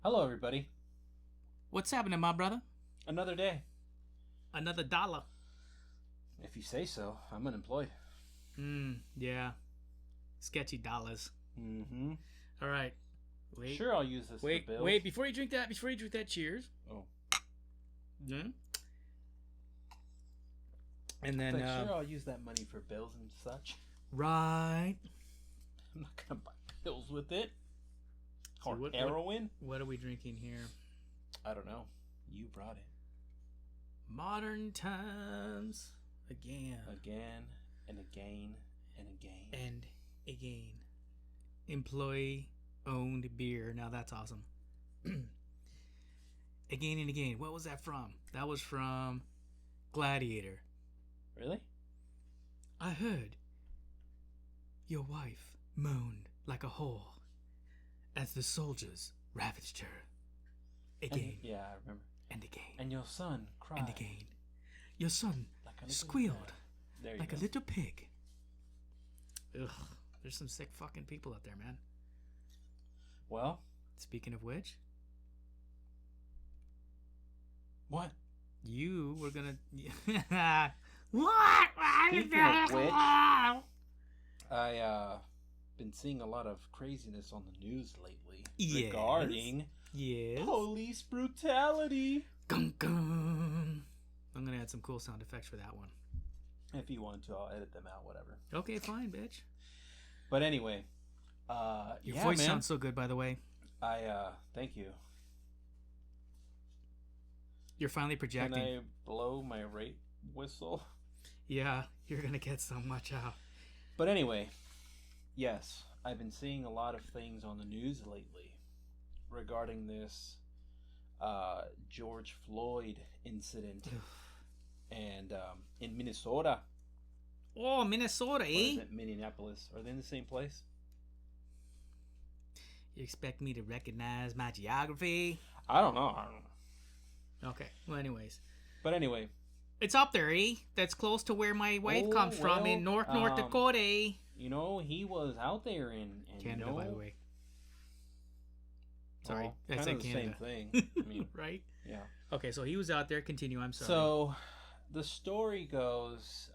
Hello, everybody. What's happening, my brother? Another day. Another dollar. If you say so. I'm unemployed. Yeah. Sketchy dollars. Mm-hmm. All right. Wait. Sure, I'll use this for bills. Wait. Before you drink that, cheers. Oh. Yeah. And then, sure, I'll use that money for bills and such. Right. I'm not going to buy pills with it. So Or heroin. What are we drinking here? I don't know. You brought it. Modern times. Again. Again and again and again. And again. Employee-owned beer. Now that's awesome. Again and again. What was that from? That was from Gladiator. Really? I heard your wife moaned like a whore as the soldiers ravaged her. Again. Yeah, I remember. And again. And your son cried. And again. Your son like squealed like a little pig. Ugh. There's some sick fucking people out there, man. Well. Speaking of which. What? You were gonna... What? Speaking of which, I been seeing a lot of craziness on the news lately regarding police brutality. Gung, gung. I'm gonna add some cool sound effects for that one. If you want to, I'll edit them out, whatever. Okay, fine, bitch. But anyway, your voice sounds so good, by the way. Thank you. You're finally projecting. Can I blow my rape whistle? Yeah, you're gonna get so much out. But anyway, yes, I've been seeing a lot of things on the news lately regarding this George Floyd incident and in Minnesota. Oh, Minnesota, Or is it Minneapolis? Are they in the same place? You expect me to recognize my geography? I don't know. Okay, well, anyways. But anyway. It's up there, eh? That's close to where my wife comes from in North Dakota. You know, he was out there in Canada, by the way. Sorry, well, I said Canada. The same thing. I mean, right? Yeah. Okay, so he was out there. Continue. I'm sorry. So, the story goes,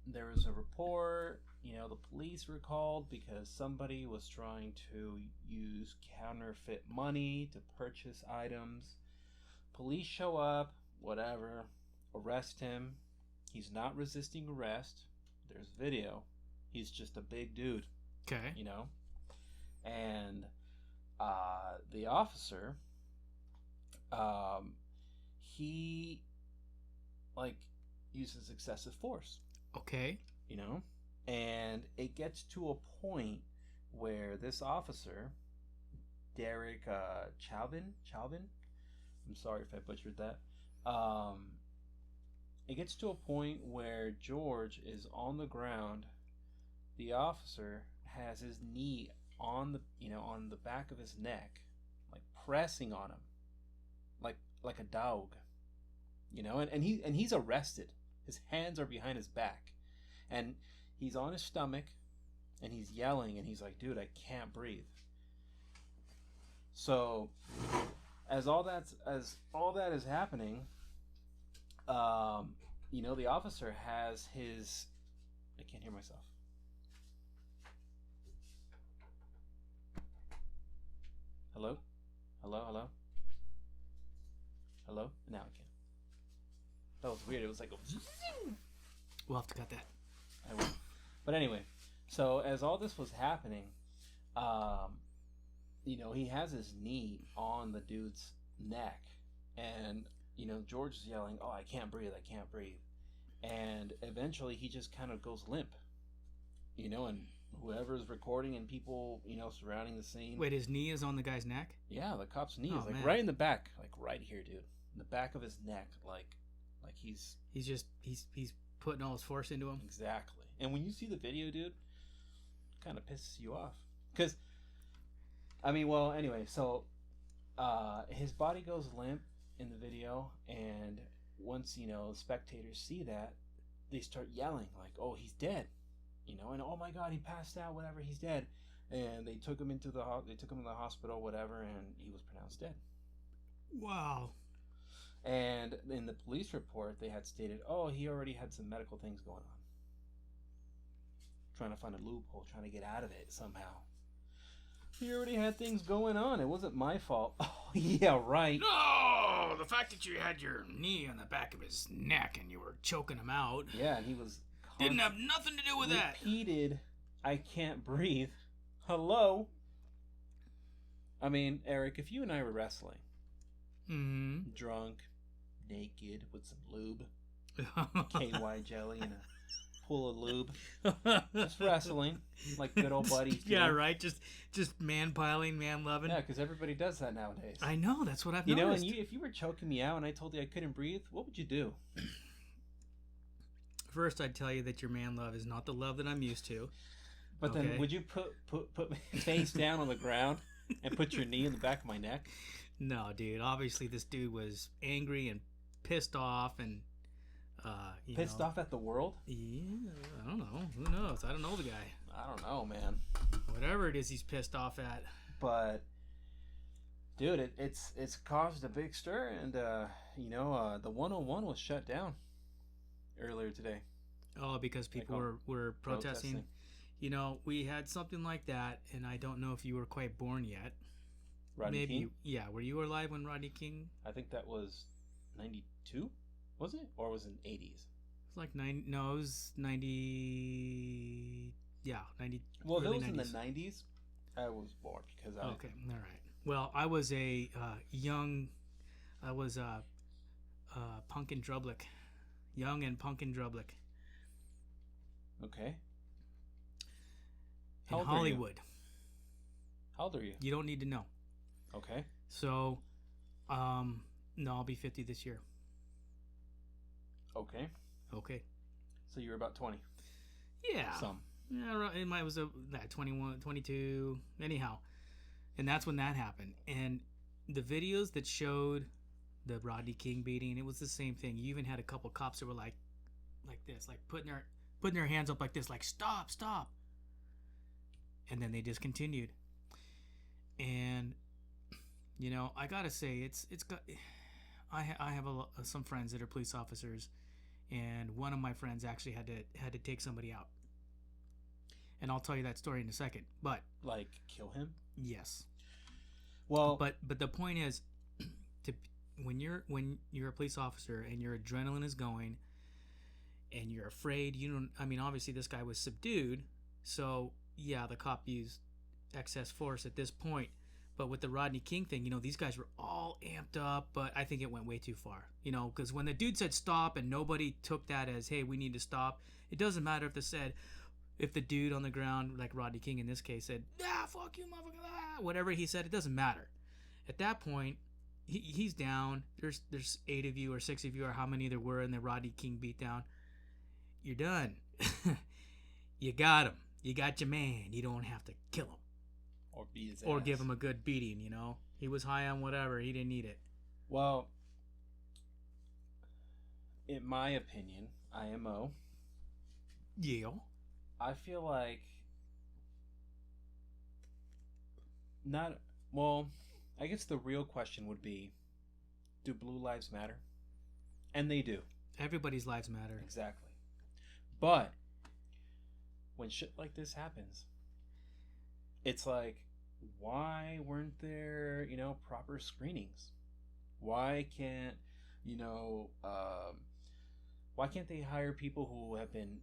there was a report. You know, the police were called because somebody was trying to use counterfeit money to purchase items. Police show up. Whatever. Arrest him. He's not resisting arrest. There's video. He's just a big dude. Okay. You know? And the officer, he uses excessive force. Okay. You know? And it gets to a point where this officer, Derek Chauvin, I'm sorry if I butchered that. It gets to a point where George is on the ground. The officer has his knee on the back of his neck, like pressing on him, like a dog, you know. And he's arrested. His hands are behind his back, and he's on his stomach, and he's yelling, and he's like, "Dude, I can't breathe." So, as all that is happening, you know, the officer has his... I can't hear myself. Hello? Hello? Now I can. That was weird. It was like a... We'll have to cut that. I will. But anyway, so as all this was happening, you know, he has his knee on the dude's neck, and you know, George is yelling, "Oh, I can't breathe, and eventually he just kind of goes limp, you know, and whoever's recording and people, you know, surrounding the scene. Wait, his knee is on the guy's neck? Yeah, the cop's knee is man. right in the back, like right here, dude, in the back of his neck, like he's putting all his force into him. Exactly. And when you see the video, dude, it kind of pisses you off, because I mean, well, anyway, so his body goes limp in the video, and once, you know, spectators see that, they start yelling like, "Oh, he's dead," you know, and "Oh my God, he passed out, whatever, he's dead." And they took him into the hospital, whatever, and he was pronounced dead. Wow. And in the police report, they had stated, oh, he already had some medical things going on. Trying to find a loophole, trying to get out of it somehow. He already had things going on. It wasn't my fault. Oh, yeah, right. No! The fact that you had your knee on the back of his neck and you were choking him out. Yeah, and he was... Didn't have nothing to do with that. Repeated, I can't breathe. Hello? I mean, Eric, if you and I were wrestling, drunk, naked, with some lube, KY jelly and a pool of lube, just wrestling like good old buddies do. Yeah, right. Just man piling, man loving. Yeah, because everybody does that nowadays. I know. That's what I've noticed. You know, and if you were choking me out and I told you I couldn't breathe, what would you do? First, I'd tell you that your man love is not the love that I'm used to. But then, would you put me face down on the ground and put your knee in the back of my neck? No, dude. Obviously, this dude was angry and pissed off and pissed off at the world. Yeah, I don't know. Who knows? I don't know the guy. I don't know, man. Whatever it is, he's pissed off at. But, dude, it's caused a big stir, and the 101 was shut down earlier today. Oh, because people were protesting. You know, we had something like that, and I don't know if you were quite born yet. Rodney King? Yeah, were you alive when Rodney King? I think that was 92, was it? Or was it 80s? It's like it was 90. Yeah, 90. Well, if it was 90s. in the 90s, I was born because I... Okay, all right. Well, I was a punk and drublick. Young and punk and drublick. Okay. In Hollywood. How old are you? You don't need to know. Okay. So, no, I'll be 50 this year. Okay. Okay. So you were about 20. Yeah. Some. Yeah, it was 21, 22. Anyhow, and that's when that happened. And the videos that showed the Rodney King beating, it was the same thing. You even had a couple cops that were like this, like putting their hands up like this, like stop. And then they just continued. And you know, I gotta say, it's got. I have some friends that are police officers, and one of my friends actually had to take somebody out. And I'll tell you that story in a second. But like kill him? Yes. Well, but the point is, when you're a police officer and your adrenaline is going, and you're afraid, you don't. I mean, obviously this guy was subdued, so yeah, the cop used excess force at this point. But with the Rodney King thing, you know, these guys were all amped up, but I think it went way too far. You know, because when the dude said stop and nobody took that as, hey, we need to stop, it doesn't matter if the dude on the ground, like Rodney King in this case, said, fuck you, motherfucker, whatever he said, it doesn't matter. At that point, he's down. There's 8 of you or 6 of you or how many there were in the Rodney King beatdown. You're done. You got him. You got your man. You don't have to kill him. Or beat his ass. Or give him a good beating, you know? He was high on whatever. He didn't need it. Well, in my opinion, IMO. Yeah. I feel like I guess the real question would be, do blue lives matter? And they do. Everybody's lives matter. Exactly. But when shit like this happens, it's like, why weren't there, proper screenings? Why can't, why can't they hire people who have been,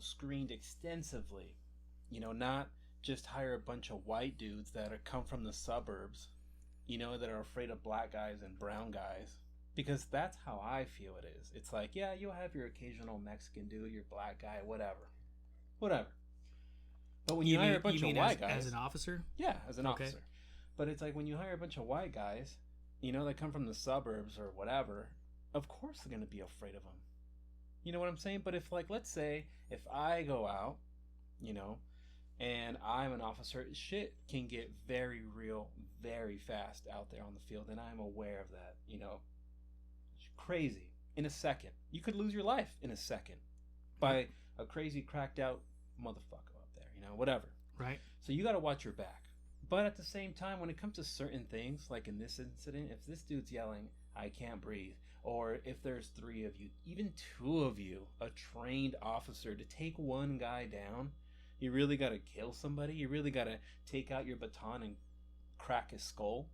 screened extensively? Not just hire a bunch of white dudes that come from the suburbs, that are afraid of black guys and brown guys. Because that's how I feel it is. It's like, yeah, you'll have your occasional Mexican dude, your black guy, whatever. But when you hire a bunch of white guys... As an officer? Yeah, as an officer. But it's like when you hire a bunch of white guys, that come from the suburbs or whatever, of course they're going to be afraid of them. You know what I'm saying? But if, let's say, if I go out, and I'm an officer, shit can get very real, very fast out there on the field, and I'm aware of that, It's crazy. In a second. You could lose your life in a second by a crazy, cracked out motherfucker up there, whatever. Right. So you got to watch your back. But at the same time, when it comes to certain things, like in this incident, if this dude's yelling, I can't breathe, or if there's 3 of you, even 2 of you, a trained officer, to take one guy down, you really got to kill somebody. You really got to take out your baton and crack his skull.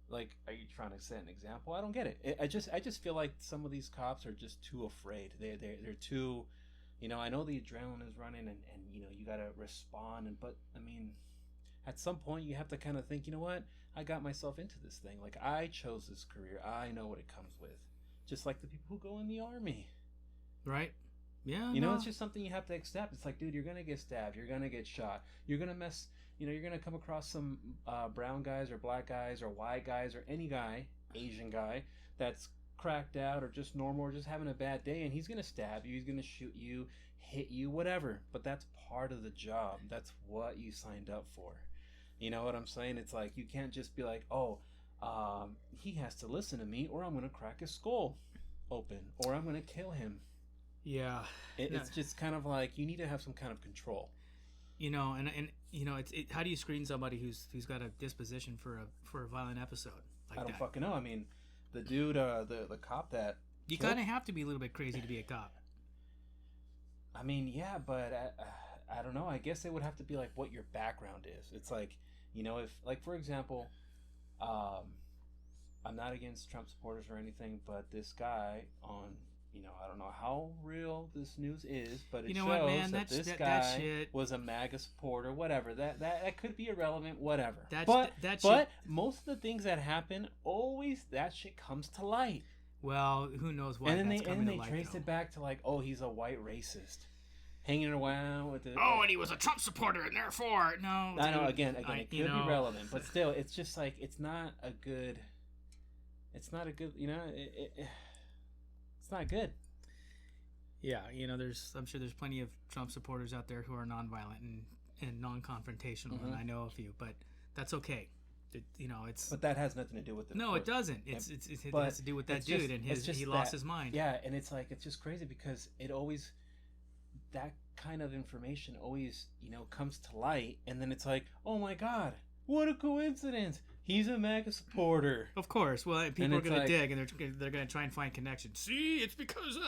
Like, are you trying to set an example? I don't get it. I just feel like some of these cops are just too afraid. They're too, I know the adrenaline is running, and you got to respond, but I mean, at some point you have to kind of think, you know what? I got myself into this thing. Like, I chose this career. I know what it comes with. Just like the people who go in the army. Right. Yeah. It's just something you have to accept. It's like, dude, you're going to get stabbed. You're going to get shot. You're going to mess, you're going to come across some brown guys or black guys or white guys or any guy, Asian guy, that's cracked out or just normal or just having a bad day, and he's going to stab you. He's going to shoot you, hit you, whatever. But that's part of the job. That's what you signed up for. You know what I'm saying? It's like, you can't just be like, he has to listen to me or I'm going to crack his skull open or I'm going to kill him. Yeah. It's just kind of like, you need to have some kind of control. And how do you screen somebody who's got a disposition for a violent episode like that? I don't fucking know. I mean, the dude, the cop that... You kind of have to be a little bit crazy to be a cop. I mean, yeah, but I don't know. I guess it would have to be like what your background is. It's like, if, like, for example, I'm not against Trump supporters or anything, but this guy on, I don't know how real this news is, but it shows that this guy was a MAGA supporter, whatever. That could be irrelevant, whatever. But most of the things that happen, always that shit comes to light. Well, who knows why? And then they trace it back to like, he's a white racist. Hanging around with the... and he was a Trump supporter, and therefore... No, I know, again, it could be relevant, but still, it's just like, it's not a good, it's not good. Yeah, I'm sure there's plenty of Trump supporters out there who are nonviolent and non-confrontational, and I know a few, but that's okay. It's... But that has nothing to do with it. No, it doesn't. It has to do with that dude, and he lost his mind. Yeah, and it's like, it's just crazy because it always... that kind of information always, comes to light, and then it's like, oh my god, what a coincidence! He's a MAGA supporter. Of course. Well, people are gonna dig, and they're gonna try and find connections. See, it's because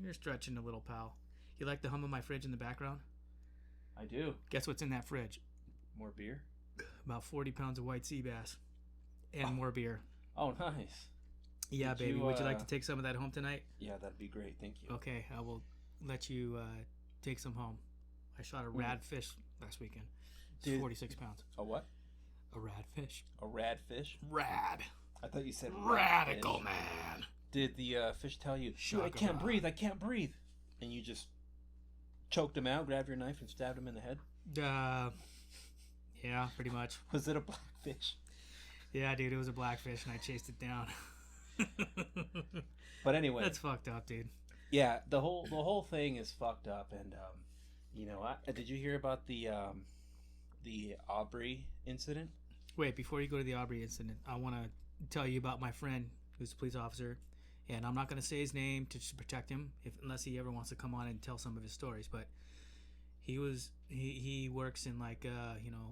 you're stretching a little, pal. You like the hum of my fridge in the background? I do. Guess what's in that fridge? More beer. About 40 pounds of white sea bass, and more beer. Oh, nice. Yeah, baby. Would you like to take some of that home tonight? Yeah, that'd be great. Thank you. Okay, I will let you take some home. I shot a rad fish last weekend. It's 46 pounds. A what? A rad fish. A rad fish? Rad. I thought you said radical, man. Did the fish tell you, shoot, I can't breathe, and you just choked him out, grabbed your knife, and stabbed him in the head? Yeah, pretty much. Was it a black fish? Yeah, dude, it was a black fish, and I chased it down. But anyway, that's fucked up, dude. Yeah, the whole thing is fucked up, and did you hear about the Aubrey incident? Wait, before you go to the Aubrey incident, I want to tell you about my friend who's a police officer, and I'm not going to say his name to just protect him, unless he ever wants to come on and tell some of his stories. But he works in like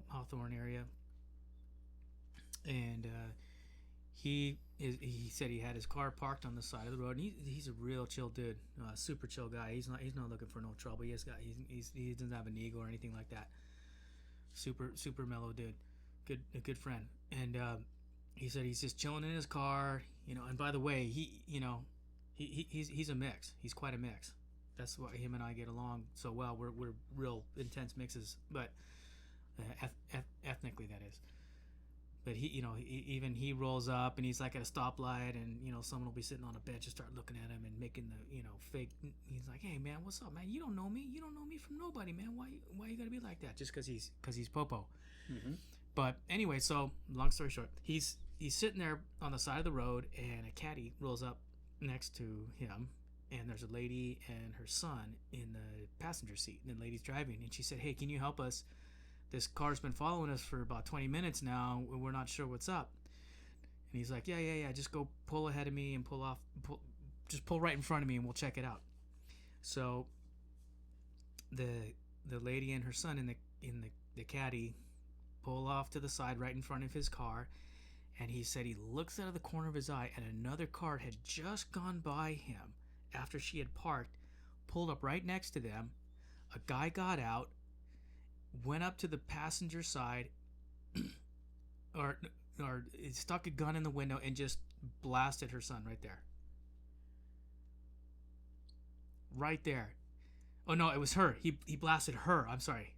Hawthorne area, and he said he had his car parked on the side of the road, and he's a real chill dude, super chill guy. He's not looking for no trouble. He doesn't have an ego or anything like that. Super mellow dude, a good friend. And he said he's just chilling in his car, And by the way, he's a mix. He's quite a mix. That's why him and I get along so well. We're real intense mixes, but ethnically that is. But he rolls up and he's like at a stoplight, and someone will be sitting on a bench and start looking at him and making the fake. He's like, "Hey man, what's up, man? You don't know me. You don't know me from nobody, man. Why you gotta be like that? Just because he's Popo." Mm-hmm. But anyway, so long story short, he's sitting there on the side of the road, and a caddy rolls up next to him, and there's a lady and her son in the passenger seat, and the lady's driving, and she said, "Hey, can you help us? This car's been following us for about 20 minutes now. We're not sure what's up." And he's like, yeah. Just go pull ahead of me and just pull right in front of me, and we'll check it out. So the the lady and her son in the caddy pull off to the side right in front of his car, and he said he looks out of the corner of his eye, and another car had just gone by him after she had parked, pulled up right next to them. A guy got out, went up to the passenger side, or stuck a gun in the window and just blasted her son right there. Right there. Oh no, it was her. He blasted her. I'm sorry.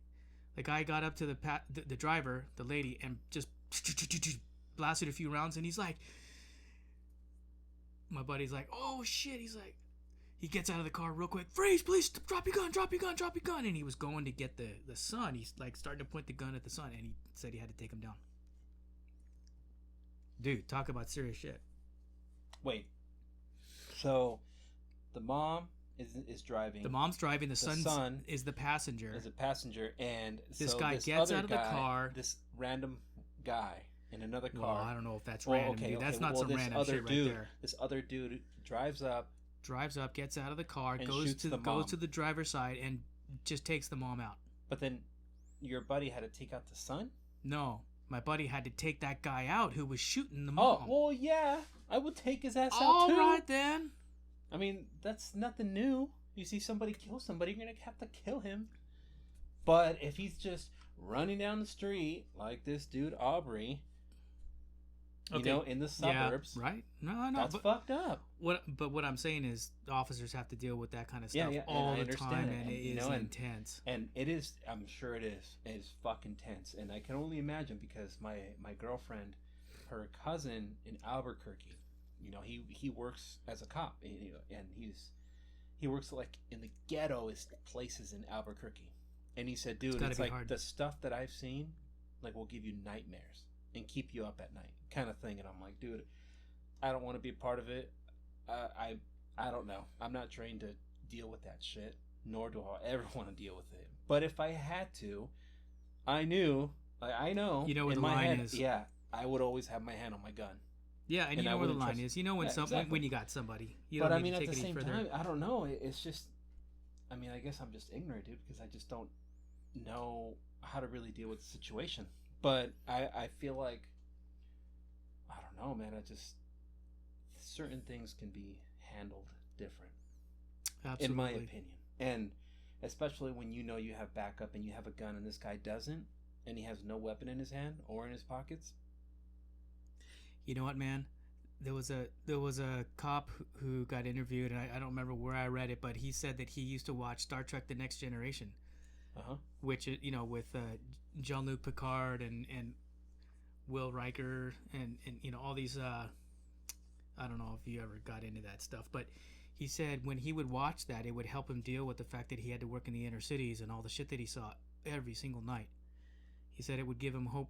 The guy got up to the driver, the lady, and just blasted a few rounds. And he's like, my buddy's like, oh shit. He's like, he gets out of the car real quick. Freeze, please, drop your gun, drop your gun, drop your gun. And he was going to get the son. He's like starting to point the gun at the son, and he said he had to take him down. Dude, talk about serious shit. Wait. So, the mom is driving. The mom's driving. The son is the passenger. Is a passenger, and this guy gets out of the car. This random guy in another car. Well, I don't know if that's random. Okay, that's not some random shit right there. This other dude drives up, gets out of the car, goes to the driver's side, and just takes the mom out. But then, your buddy had to take out the son? No, my buddy had to take that guy out who was shooting the mom. Oh, well, yeah, I would take his ass out too. All right then. I mean, that's nothing new. You see somebody kill somebody, you're gonna have to kill him. But if he's just running down the street like this dude Aubrey, you know, in the suburbs, yeah, right? No, that's fucked up. What I'm saying is, the officers have to deal with that kind of stuff all the time, and it is intense. And it is. I'm sure it is. It is fucking tense, and I can only imagine because my girlfriend, her cousin in Albuquerque, you know, he works as a cop, and he works like in the ghettoest places in Albuquerque, and he said, dude, it's like hard. The stuff that I've seen, like, will give you nightmares and keep you up at night, kind of thing. And I'm like, dude, I don't want to be a part of it. I don't know. I'm not trained to deal with that shit, nor do I ever want to deal with it. But if I had to, I know, you know where the line is. Yeah, I would always have my hand on my gun. Yeah, and you know where the line is. You know when when you got somebody. You don't need to take it any further. But I mean, at the same time, I don't know. It's just, I mean, I guess I'm just ignorant, dude, because I just don't know how to really deal with the situation. But I feel like, I don't know, man. Certain things can be handled different. Absolutely. In my opinion. And especially when you know you have backup and you have a gun and this guy doesn't, and he has no weapon in his hand or in his pockets. You know what, man? There was a cop who got interviewed, and I don't remember where I read it, but he said that he used to watch Star Trek: The Next Generation, which, you know, with Jean-Luc Picard and Will Riker and you know, all these. I don't know if you ever got into that stuff, but he said when he would watch that, it would help him deal with the fact that he had to work in the inner cities and all the shit that he saw every single night. He said it would give him hope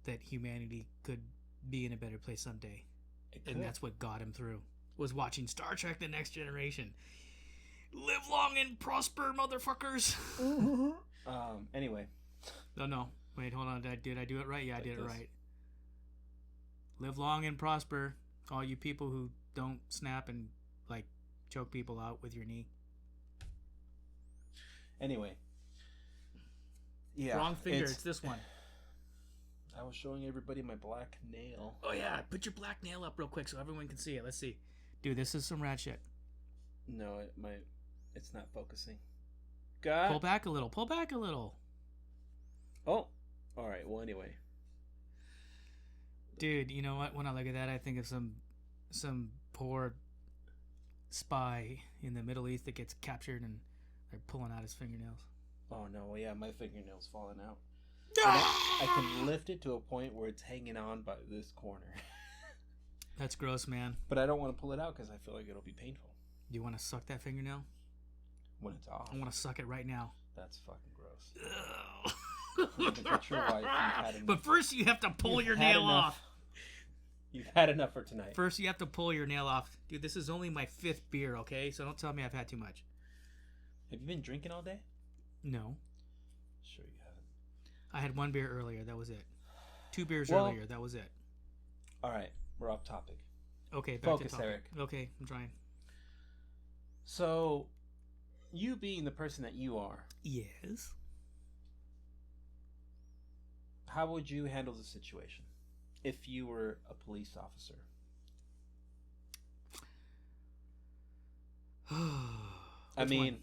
that humanity could be in a better place someday, and that's what got him through, was watching Star Trek: The Next Generation. Live long and prosper, motherfuckers. Anyway. No, wait, hold on. Did I do it right? Yeah, I did it right. Live long and prosper, all you people who don't snap and like choke people out with your knee. Anyway. Yeah. Wrong finger. It's this one. I was showing everybody my black nail. Oh yeah, put your black nail up real quick so everyone can see it. Let's see. Dude, this is some rad shit. No, it's not focusing. God. Pull back a little. Oh. All right. Well, anyway. Dude, you know what? When I look at that, I think of some poor spy in the Middle East that gets captured and they're pulling out his fingernails. Oh no, yeah, my fingernail's falling out. I can lift it to a point where it's hanging on by this corner. That's gross, man. But I don't want to pull it out because I feel like it'll be painful. Do you want to suck that fingernail? When it's off. I want to suck it right now. That's fucking gross. Your wife, but first you have to pull your nail off. You've had enough for tonight. First you have to pull your nail off. Dude, this is only my 5th beer, okay? So don't tell me I've had too much. Have you been drinking all day? No. Sure you haven't. I had 1 beer earlier. That was it. 2 beers earlier. That was it. All right. We're off topic. Okay. Back Focus, to topic. Eric. Okay. I'm trying. So, you being the person that you are. Yes. how would you handle the situation if you were a police officer? I Which mean, one?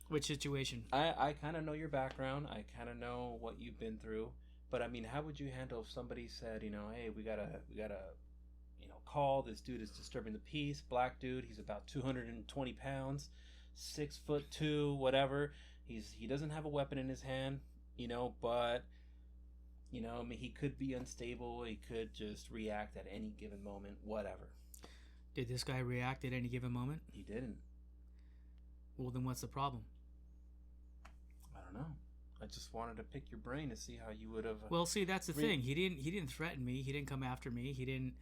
Which situation? I kind of know your background. I kind of know what you've been through. But I mean, how would you handle if somebody said, hey, we gotta, call this dude is disturbing the peace. Black dude. He's about 220 pounds, 6'2", whatever. He doesn't have a weapon in his hand, but I mean, he could be unstable. He could just react at any given moment, whatever. Did this guy react at any given moment? He didn't. Well, then what's the problem? I don't know. I just wanted to pick your brain to see how you would have. Well, see, that's the thing. He didn't threaten me. He didn't come after me. He didn't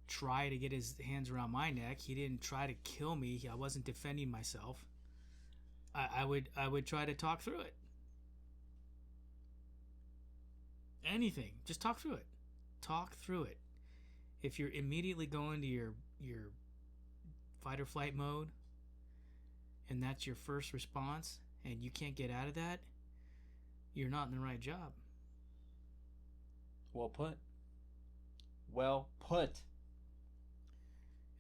try to get his hands around my neck. He didn't try to kill me. I wasn't defending myself. I would try to talk through it. Anything, just talk through it. Talk through it. If you're immediately going to your fight or flight mode, and that's your first response, and you can't get out of that, you're not in the right job. Well put. Well put.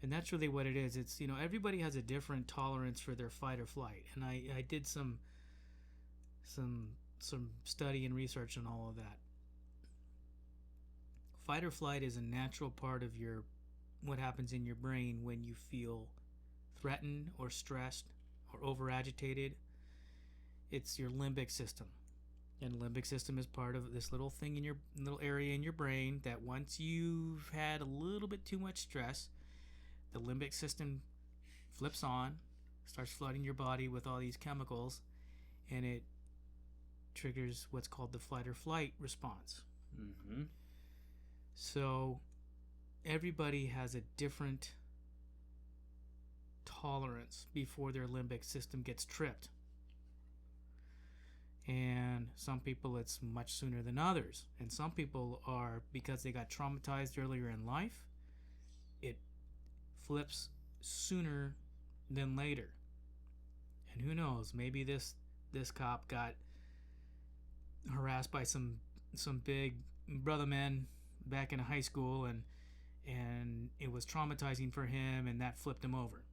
And that's really what it is. It's, everybody has a different tolerance for their fight or flight. And I did some study and research on all of that. Fight or flight is a natural part of what happens in your brain when you feel threatened or stressed or over agitated. It's your limbic system. And limbic system is part of this little thing in your little area in your brain that once you've had a little bit too much stress, the limbic system flips on, starts flooding your body with all these chemicals, and it triggers what's called the fight or flight response. Mm-hmm. So everybody has a different tolerance before their limbic system gets tripped. And some people it's much sooner than others. And some people are, because they got traumatized earlier in life, it flips sooner than later. And who knows, maybe this cop got harassed by some big brother men back in high school, and it was traumatizing for him, and that flipped him over.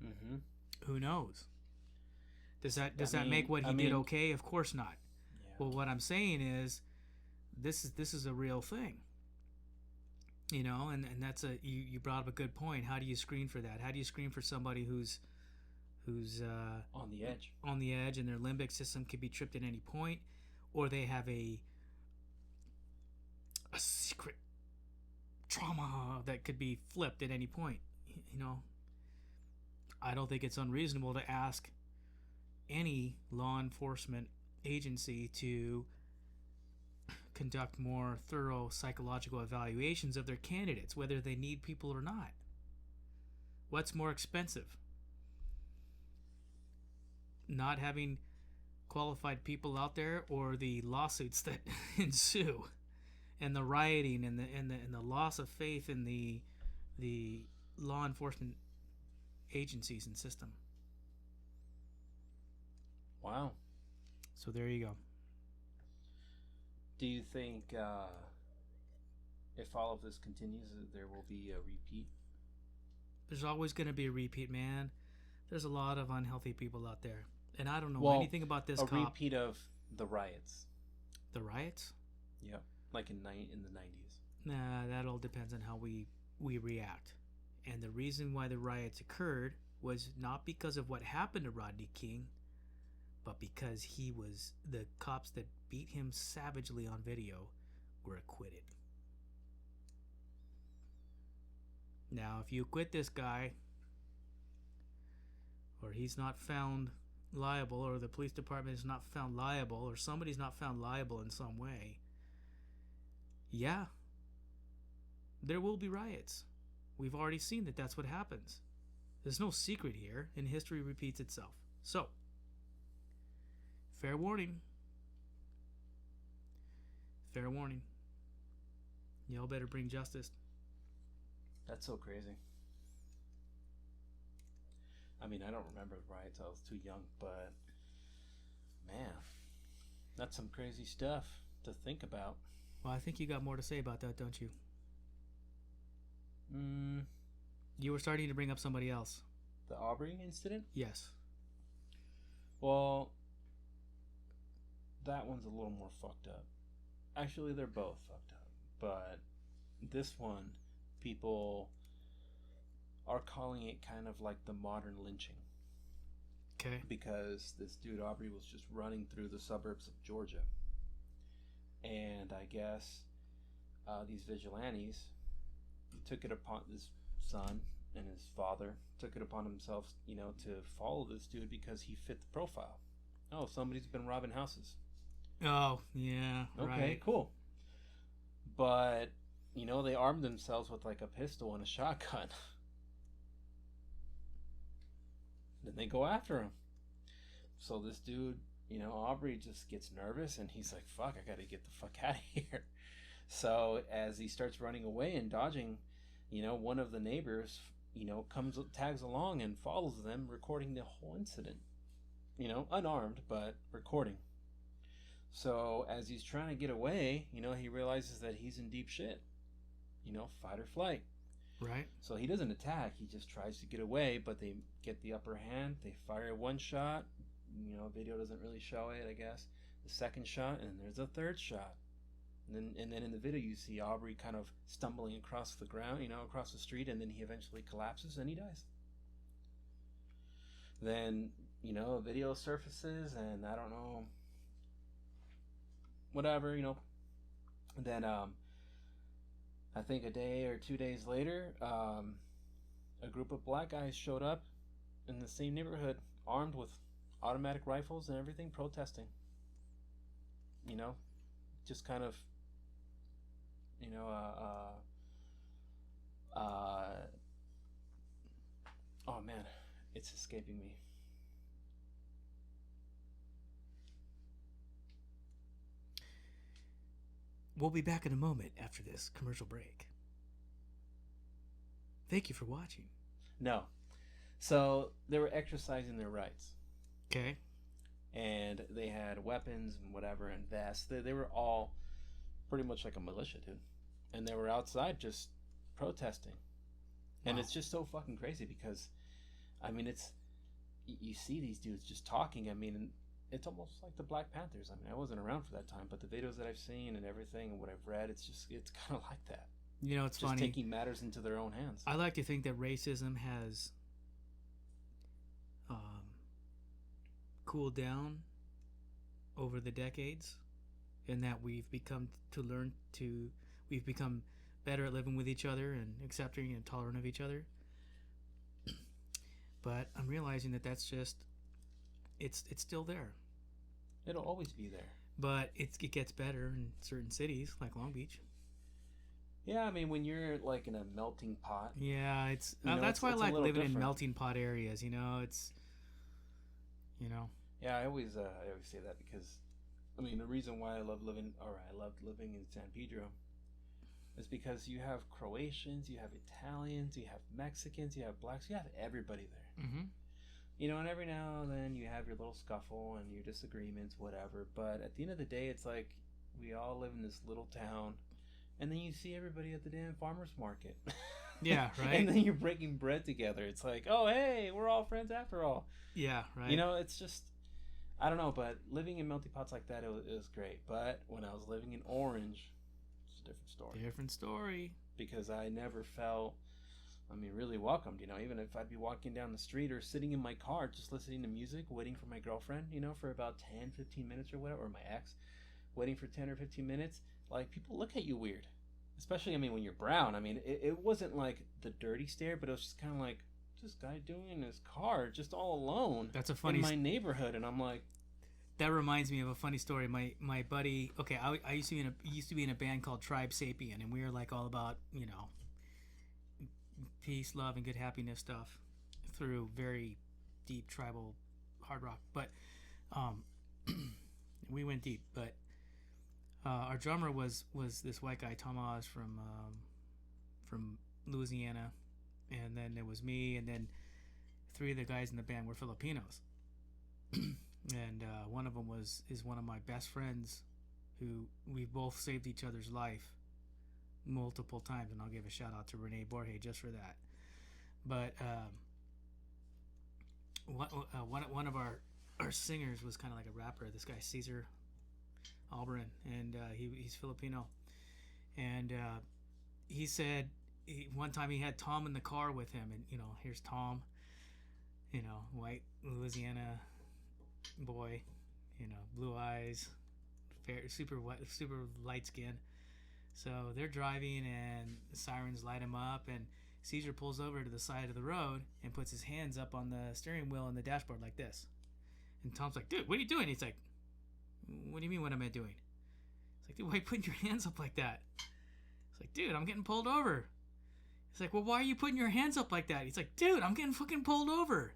Mm-hmm. Who knows? Does that make what he did okay? Of course not. Yeah. Well, what I'm saying is, this is a real thing. And that's you brought up a good point. How do you screen for that? How do you screen for somebody who's on the edge? On the edge, and their limbic system could be tripped at any point, or they have a secret trauma that could be flipped at any point. I don't think it's unreasonable to ask any law enforcement agency to conduct more thorough psychological evaluations of their candidates, whether they need people or not. What's more expensive? Not having qualified people out there, or the lawsuits that ensue, and the rioting, and the loss of faith in the law enforcement agencies and system? Wow. So there you go. Do you think if all of this continues, there will be a repeat? There's always going to be a repeat, man. There's a lot of unhealthy people out there, and I don't know anything about this cop. A repeat of the riots. The riots? Yeah, like in the 90s. Nah, that all depends on how we react. And the reason why the riots occurred was not because of what happened to Rodney King, but because the cops that beat him savagely on video were acquitted. Now, if you acquit this guy, or he's not found liable, or the police department is not found liable, or somebody's not found liable in some way, yeah, there will be riots. We've already seen that that's what happens. There's no secret here, and history repeats itself. So, fair warning. Fair warning. Y'all better bring justice. That's so crazy. I mean, I don't remember the riots. I was too young, but man, that's some crazy stuff to think about. Well, I think you got more to say about that, don't you? Mm, You were starting to bring up somebody else. the Aubrey incident? Yes. Well, that one's a little more fucked up. Actually, they're both fucked up. But this one, people are calling it kind of like the modern lynching. Okay. Because this dude Aubrey was just running through the suburbs of Georgia. And I guess these vigilantes took it upon his son and his father took it upon himself, to follow this dude because he fit the profile. Oh, somebody's been robbing houses. Oh, yeah. Okay, right. cool. But they armed themselves with like a pistol and a shotgun. Then they go after him. So this dude, Aubrey just gets nervous and he's like, fuck, I gotta get the fuck out of here. So as he starts running away and dodging, one of the neighbors, tags along and follows them, recording the whole incident. Unarmed, but recording. So as he's trying to get away, he realizes that he's in deep shit. Fight or flight. Right. So he doesn't attack, he just tries to get away, but they get the upper hand. They fire one shot. Video doesn't really show it, I guess. The second shot, and there's a third shot. And then in the video you see Aubrey kind of stumbling across the ground, across the street, and then he eventually collapses and he dies. Then, a video surfaces, and I don't know, whatever, then I think a day or 2 days later, a group of black guys showed up in the same neighborhood, armed with automatic rifles and everything, protesting. Just kind of, oh man, it's escaping me. We'll be back in a moment after this commercial break. Thank you for watching. No. So they were exercising their rights. Okay. And they had weapons and whatever and vests. They were all pretty much like a militia, dude. And they were outside just protesting. And it's just so fucking crazy because, you see these dudes just talking. It's almost like the Black Panthers. I wasn't around for that time, but the videos that I've seen and everything and what I've read, it's kind of like that. It's just funny. Taking matters into their own hands. I like to think that racism has cooled down over the decades, and that we've become better at living with each other and accepting and tolerant of each other. But I'm realizing that that's just it's still there. It'll always be there. But it gets better in certain cities like Long Beach. Yeah, when you're like in a melting pot. Yeah, that's why I like living in melting pot areas. Yeah, I always say that because, the reason why I loved living in San Pedro is because you have Croatians, you have Italians, you have Mexicans, you have blacks, you have everybody there. Mm-hmm. And every now and then you have your little scuffle and your disagreements, whatever. But at the end of the day, it's like we all live in this little town. And then you see everybody at the damn farmer's market. Yeah, right. And then you're breaking bread together. It's like, oh, hey, we're all friends after all. Yeah, right. It's just, I don't know. But living in melting pots like that, it was great. But when I was living in Orange, it's a different story. Different story. Because I never felt, really welcomed. Even if I'd be walking down the street or sitting in my car just listening to music, waiting for my girlfriend, for about 10, 15 minutes or whatever, or my ex, waiting for 10 or 15 minutes. Like, people look at you weird. Especially, when you're brown. It wasn't like the dirty stare, but it was just kind of like, what's this guy doing in his car, just all alone? That's a funny in my neighborhood, and I'm like, that reminds me of a funny story. My buddy, okay, I used to be in a band called Tribe Sapien, and we were like all about peace, love, and good happiness stuff through very deep tribal hard rock. But we went deep, but. Our drummer was this white guy, Tom Oz, from Louisiana, and then there was me, and then 3 of the guys in the band were Filipinos, and one of them is one of my best friends, who we both saved each other's life multiple times, and I'll give a shout out to Renee Borge just for that. But one of our singers was kind of like a rapper. This guy Caesar Albaran, and he's Filipino, and he said one time he had Tom in the car with him, and here's Tom, white Louisiana boy, blue eyes, fair, super white, super light skin. So they're driving, and the sirens light him up, and Caesar pulls over to the side of the road and puts his hands up on the steering wheel and the dashboard like this. And Tom's like, dude, what are you doing? He's like, what do you mean, what am I doing? It's like, dude, why are you putting your hands up like that? It's like, dude, I'm getting pulled over. It's like, well, why are you putting your hands up like that? He's like, dude, I'm getting fucking pulled over.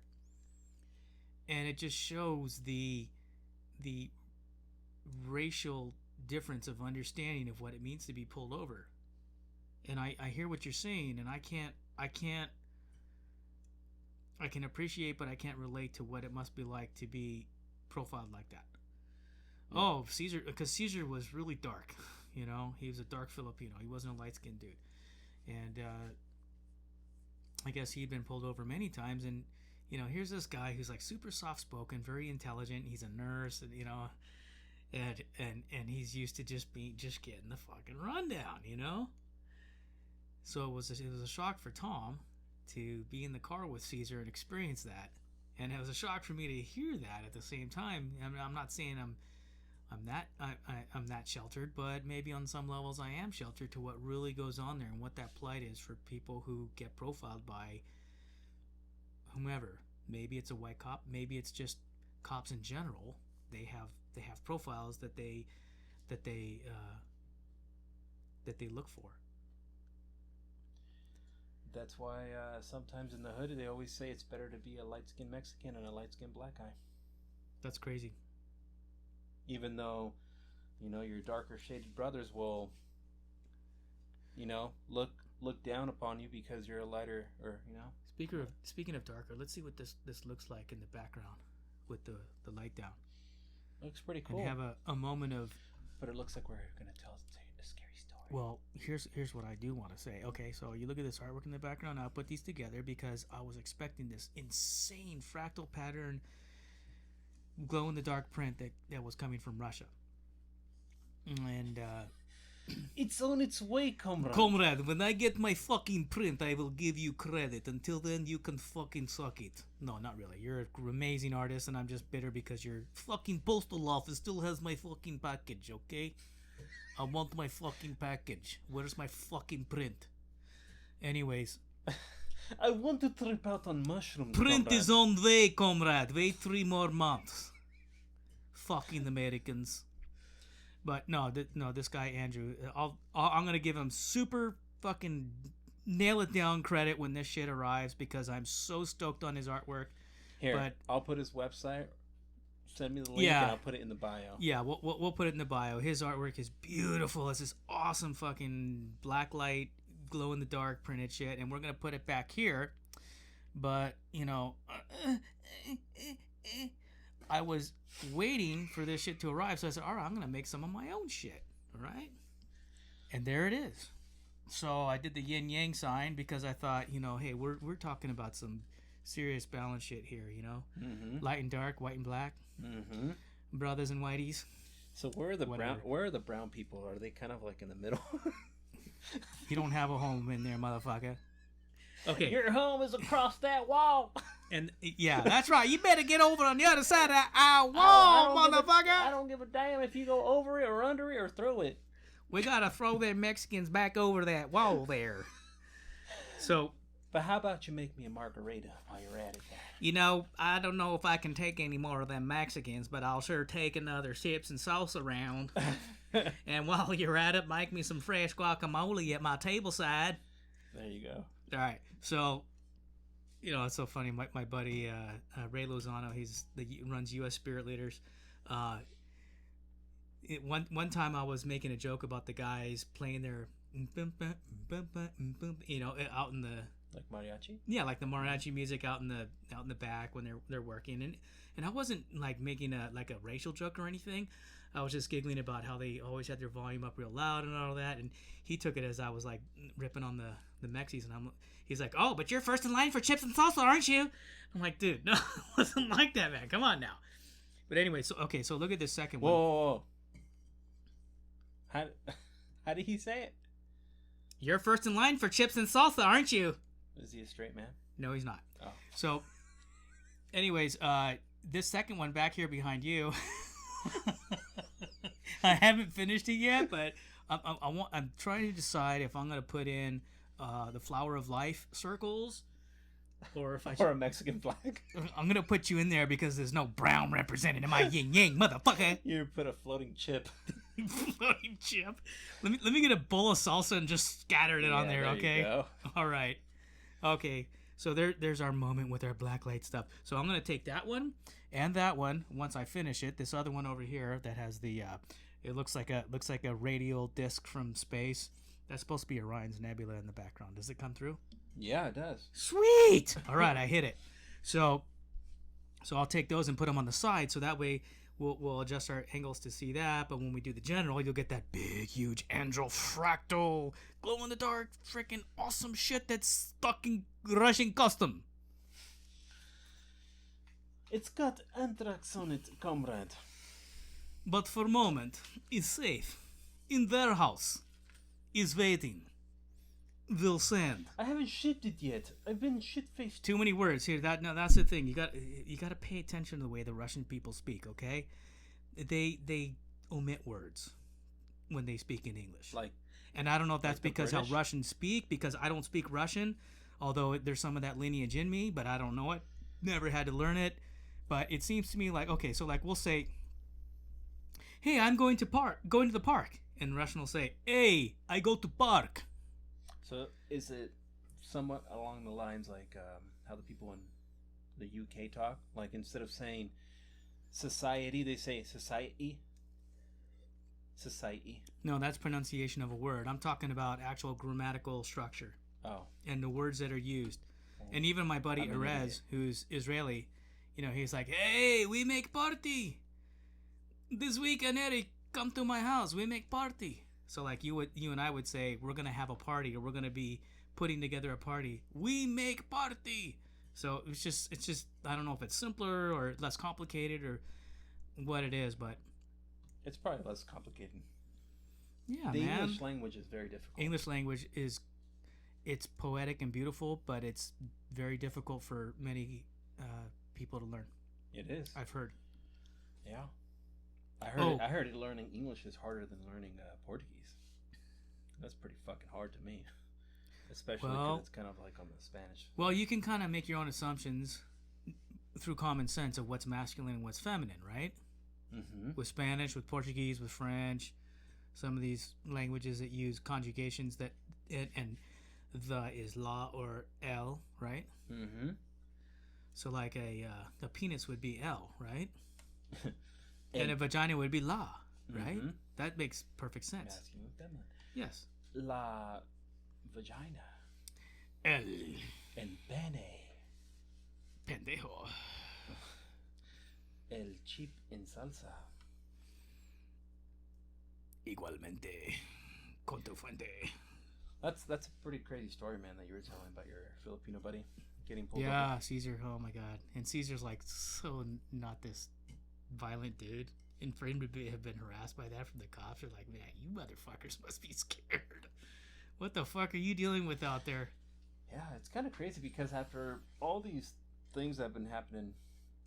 And it just shows the racial difference of understanding of what it means to be pulled over. And I hear what you're saying, and I can appreciate, but I can't relate to what it must be like to be profiled like that. Yeah. Oh, Caesar, because Caesar was really dark. He was a dark Filipino. He wasn't a light-skinned dude. And I guess he'd been pulled over many times. And, here's this guy who's like super soft-spoken, very intelligent. He's a nurse, and, and he's used to just getting the fucking rundown, So it was a shock for Tom to be in the car with Caesar and experience that, and it was a shock for me to hear that at the same time. I mean, I'm not saying I'm that sheltered, but maybe on some levels I am sheltered to what really goes on there and what that plight is for people who get profiled by whomever. Maybe it's a white cop, maybe it's just cops in general. They have profiles that they look for. That's why sometimes in the hood they always say it's better to be a light-skinned Mexican and a light-skinned black guy. That's crazy. Even though, your darker shaded brothers will, look down upon you because you're a lighter, or Speaking of darker, let's see what this looks like in the background with the light down. Looks pretty cool. And have a moment of. But it looks like we're gonna tell a scary story. Well, here's what I do want to say. Okay, so you look at this artwork in the background. I'll put these together because I was expecting this insane fractal pattern, glow in the dark print that was coming from Russia. And it's on its way, comrade. Comrade, when I get my fucking print, I will give you credit. Until then, you can fucking suck it. No, not really. You're an amazing artist, and I'm just bitter because your fucking postal office still has my fucking package, okay? I want my fucking package. Where's my fucking print? Anyways. I want to trip out on mushrooms, print comrade. is on way, comrade. Wait 3 more months. Fucking Americans. But no, this guy Andrew, I'm gonna give him super fucking nail it down credit when this shit arrives because I'm so stoked on his artwork. Here, but I'll put his website. Send me the link and I'll put it in the bio. Yeah, we'll put it in the bio. His artwork is beautiful. It's this awesome fucking black light, glow in the dark printed shit, and we're gonna put it back here. But I was waiting for this shit to arrive, so I said, all right, I'm gonna make some of my own shit. All right, and there it is. So I did the yin yang sign because I thought, hey, we're talking about some serious balance shit here, Mm-hmm. Light and dark, white and black, mm-hmm. Brothers and whiteys. So where are the brown people? Are they kind of like in the middle? You don't have a home in there, motherfucker. Okay. Your home is across that wall. And yeah, that's right. You better get over on the other side of our wall, motherfucker. I don't give a damn if you go over it or under it or through it. We gotta throw them Mexicans back over that wall there. So, but how about you make me a margarita while you're at it? I don't know if I can take any more of them Mexicans, but I'll sure take another chips and salsa round. And while you're at it, make me some fresh guacamole at my table side. There you go. All right. So, it's so funny. My buddy Ray Lozano, runs U.S. Spirit Leaders. One time I was making a joke about the guys playing their out in Like mariachi? Yeah, like the mariachi music out in the back when they're working, and I wasn't like making a racial joke or anything. I was just giggling about how they always had their volume up real loud and all that, and he took it as I was like ripping on the Mexies, and he's like, "Oh, but you're first in line for chips and salsa, aren't you?" I'm like, "Dude, no, it wasn't like that, man. Come on now." But anyway, so look at this second one. Whoa. How did he say it? You're first in line for chips and salsa, aren't you? Is he a straight man? No, he's not. Oh. So, anyways, this second one back here behind you, I haven't finished it yet, but I'm trying to decide if I'm gonna put in the flower of life circles, or if I or a Mexican flag. I'm gonna put you in there because there's no brown represented in my yin yang, motherfucker. You put a floating chip. Floating chip. Let me get a bowl of salsa and just scatter it on there, okay? You go. All right. Okay. So there's our moment with our blacklight stuff. So I'm gonna take that one and that one once I finish it. This other one over here that has the it looks like a radial disc from space. That's supposed to be Orion's Nebula in the background. Does it come through? Yeah, it does. Sweet. All right, I hit it. So I'll take those and put them on the side, so that way we'll adjust our angles to see that. But when we do the general, you'll get that big, huge angel fractal, glow in the dark, freaking awesome shit that's stuck in Russian custom. It's got anthrax on it, comrade. But for a moment, is safe. In their house. Is waiting. Will send. I haven't shipped it yet. I've been shit-faced. Too many words here. That's the thing. You got to pay attention to the way the Russian people speak. Okay, they omit words when they speak in English. And I don't know if that's because how Russians speak, because I don't speak Russian, although there's some of that lineage in me, but I don't know it. Never had to learn it. But it seems to me like, okay, so like we'll say, "Hey, I'm going to the park," and Russian will say, "Hey, I go to park." So is it somewhat along the lines like how the people in the UK talk? Like instead of saying society, they say society? Society. No, that's pronunciation of a word. I'm talking about actual grammatical structure. Oh. And the words that are used. And even my buddy Erez, who's Israeli, he's like, "Hey, we make party. This weekend, Eric, come to my house. We make party." So like you and I would say, we're gonna have a party, or we're gonna be putting together a party. We make party. So it's just I don't know if it's simpler or less complicated or what it is, but it's probably less complicated. Yeah, the man. English language is very difficult. English language it's poetic and beautiful, but it's very difficult for many people to learn. It is. I've heard. Yeah. I heard learning English is harder than learning Portuguese. That's pretty fucking hard to me, especially because it's kind of like on the Spanish. Well, you can kind of make your own assumptions through common sense of what's masculine and what's feminine, right? Mm-hmm. With Spanish, with Portuguese, with French, some of these languages that use conjugations that and the is la or el, right? Mm-hmm. So like a penis would be L, right? And a vagina would be la, right? Mm-hmm. That makes perfect sense. Masculine with feminine. Yes. La vagina. El bene. Pendejo. El chip en salsa. Igualmente. Con tu fuente. That's a pretty crazy story, man, that you were telling about your Filipino buddy getting pulled over. Yeah, Caesar. Oh my God. And Caesar's like so not this violent dude, and for him to have been harassed by that from the cops, are like, man, you motherfuckers must be scared. What the fuck are you dealing with out there? Yeah, it's kind of crazy because after all these things that have been happening,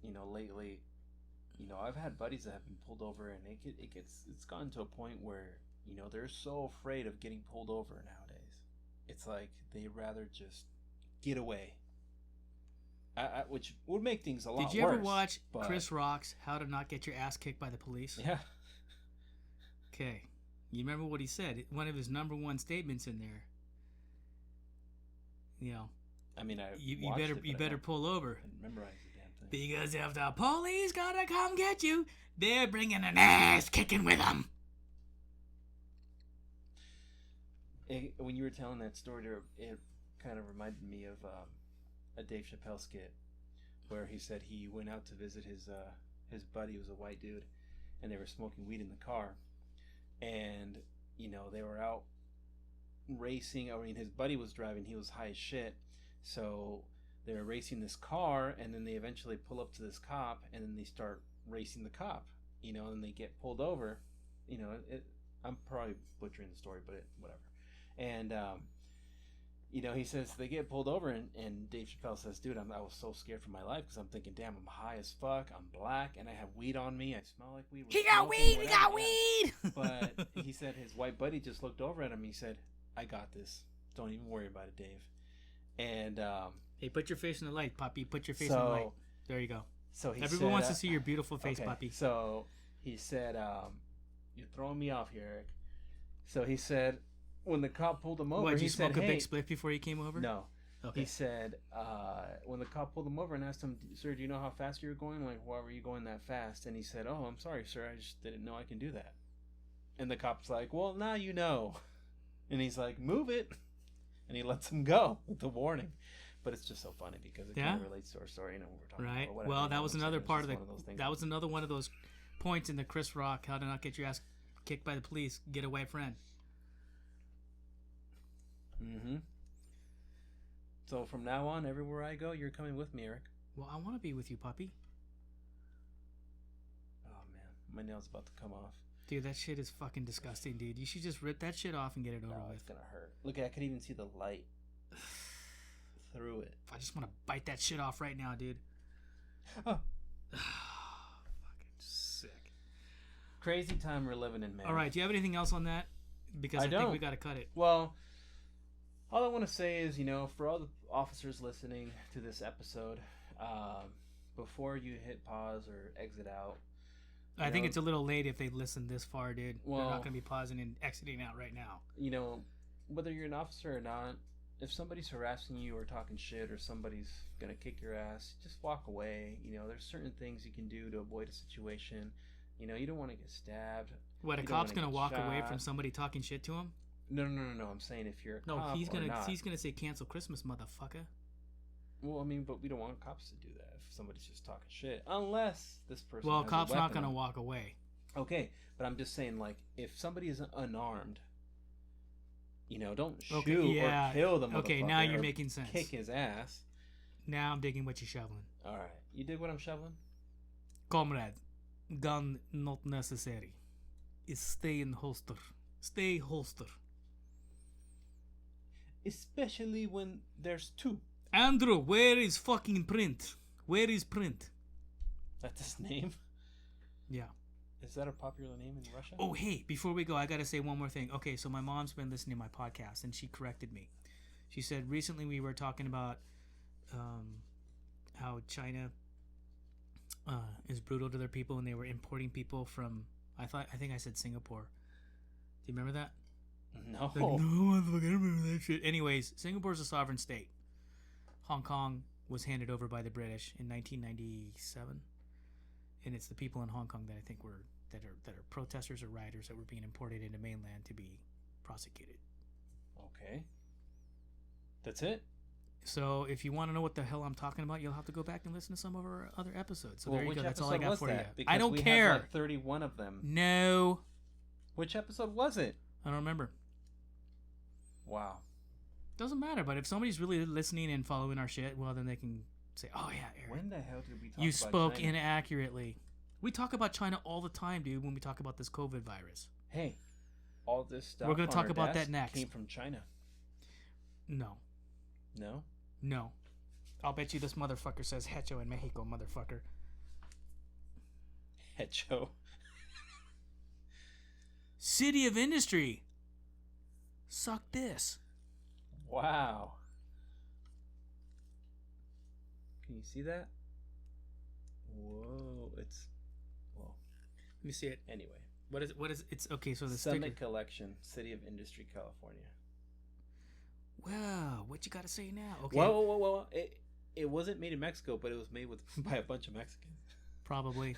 lately, I've had buddies that have been pulled over, and it's gotten to a point where they're so afraid of getting pulled over nowadays. It's like they'd rather just get away. Which would make things a lot worse. Did you ever watch Chris Rock's How to Not Get Your Ass Kicked by the Police? Yeah. Okay. You remember what he said? One of his number one statements in there. I mean, you better pull over. I memorize the damn thing. Because if the police gotta come get you, they're bringing an ass kicking with them. When you were telling that story, it kind of reminded me of a Dave Chappelle skit where he said he went out to visit his buddy, who was a white dude, and they were smoking weed in the car, and they were out racing. I mean, his buddy was driving; he was high as shit, so they were racing this car, and then they eventually pull up to this cop, and then they start racing the cop, and they get pulled over. I'm probably butchering the story, but whatever. And he says they get pulled over, and Dave Chappelle says, "Dude, I was so scared for my life because I'm thinking, damn, I'm high as fuck, I'm black, and I have weed on me. I smell like weed. He got weed. He got weed." But he said his white buddy just looked over at him. He said, "I got this. Don't even worry about it, Dave." And hey, put your face in the light, Poppy. Put your face in the light. There you go. So everyone wants to see your beautiful face, Poppy. So he said, "You're throwing me off here, Eric." So he said, when the cop pulled him over, what, did you he said, smoke a big split before he came over? No. Okay. He said, when the cop pulled him over and asked him, "Sir, do you know how fast you were going? Like, why were you going that fast?" And he said, "Oh, I'm sorry, sir. I just didn't know I can do that." And the cop's like, "Well, now you know." And he's like, "Move it." And he lets him go with the warning. But it's just so funny because it kind of relates to our story. What we're talking right. about. Well, that was another part of that was another one of those points in the Chris Rock, how to not get your ass kicked by the police, get a white friend. Mm-hmm. So from now on, everywhere I go, you're coming with me, Eric. Well, I want to be with you, puppy. Oh, man. My nail's about to come off. Dude, that shit is fucking disgusting, dude. You should just rip that shit off and get it over with. It's going to hurt. Look, I could even see the light through it. I just want to bite that shit off right now, dude. Oh. Fucking sick. Crazy time we're living in, man. All right, do you have anything else on that? Because I think we got to cut it. Well, all I want to say is, for all the officers listening to this episode, before you hit pause or exit out, I think it's a little late if they listen this far, dude. Well, they're not going to be pausing and exiting out right now. Whether you're an officer or not, if somebody's harassing you or talking shit or somebody's going to kick your ass, just walk away. There's certain things you can do to avoid a situation. You don't want to get stabbed. What, a cop's going to walk away from somebody talking shit to him? No. I'm saying if you're a cop he's gonna say cancel Christmas, motherfucker. Well, I mean, but we don't want cops to do that if somebody's just talking shit, unless this person. Well, cop's not gonna walk away. Okay, but I'm just saying, like, if somebody is unarmed, don't shoot or kill them. Okay, now you're making sense. Kick his ass. Now I'm digging what you're shoveling. All right, you dig what I'm shoveling? Comrade, gun not necessary. Stay in holster. Stay holster. Especially when there's two. Andrew, where is fucking print? Where is print? That's his name? Yeah. Is that a popular name in Russia? Oh, hey, before we go, I got to say one more thing. Okay, so my mom's been listening to my podcast, and she corrected me. She said recently we were talking about how China is brutal to their people, and they were importing people from, I think I said Singapore. Do you remember that? No. Like, no, I don't remember that shit. Anyways, Singapore's a sovereign state. Hong Kong was handed over by the British in 1997, and it's the people in Hong Kong that I think that are protesters or rioters that were being imported into mainland to be prosecuted. Okay. That's it? So if you want to know what the hell I'm talking about, you'll have to go back and listen to some of our other episodes. So there you go. That's all I got for you. Because I don't care. Have like 31 of them. No. Which episode was it? I don't remember. Wow. Doesn't matter, but if somebody's really listening and following our shit, well, then they can say, "Oh yeah, Eric, when the hell did we talk you about spoke China? Inaccurately." We talk about China all the time, dude. When we talk about this COVID virus. Hey, all this stuff. We're gonna talk about that next. Came from China. No. No. No. I'll bet you this motherfucker says Hecho in Mexico, motherfucker. Hecho. City of Industry. Suck this. Wow. Can you see that? Whoa, well. Let me see it. Anyway. What is it's okay, so the Summit sticker. Collection, City of Industry, California. Wow, what you got to say now? Okay. Whoa. It wasn't made in Mexico, but it was made by a bunch of Mexicans. Probably.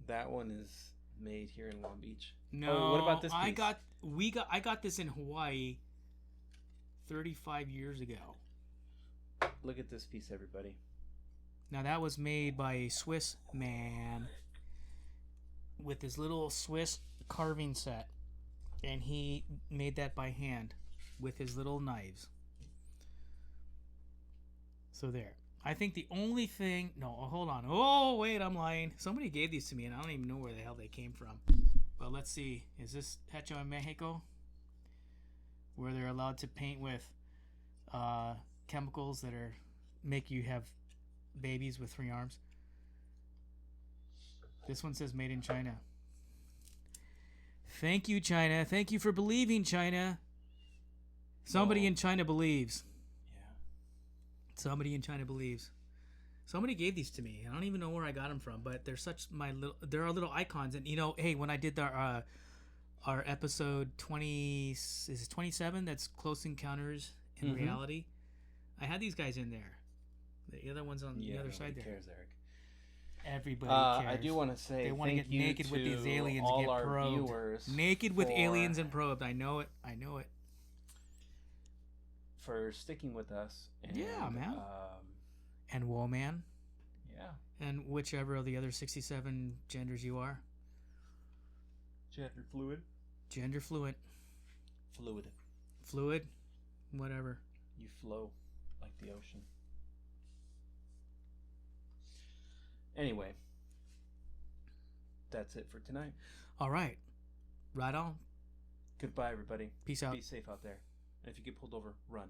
That one is made here in Long Beach. No. what about this piece? I got this in Hawaii 35 years ago. Look at this piece, everybody. Now that was made by a Swiss man with his little Swiss carving set, and he made that by hand with his little knives. So there. I think the only thing... No, hold on. Oh, wait, I'm lying. Somebody gave these to me, and I don't even know where the hell they came from. But let's see. Is this Hecho in Mexico? Where they're allowed to paint with chemicals that make you have babies with 3 arms. This one says made in China. Thank you, China. Thank you for believing, China. Somebody in China believes. Somebody in China believes. Somebody gave these to me. I don't even know where I got them from, but they're they're our little icons. And hey, when I did our episode 20, is it 27? That's Close Encounters in Reality. I had these guys in there. The other one's on the other side there. Cares, Eric. Everybody cares. I do want to say they want to get naked with these aliens all and get our probed. Viewers naked with aliens and probed. I know it. For sticking with us. And, yeah, man. And woman. Yeah. And whichever of the other 67 genders you are. Gender fluid. Gender fluid. Fluid. Fluid. Whatever. You flow like the ocean. Anyway. That's it for tonight. All right. Right on. Goodbye, everybody. Peace out. Be safe out there. And if you get pulled over, run.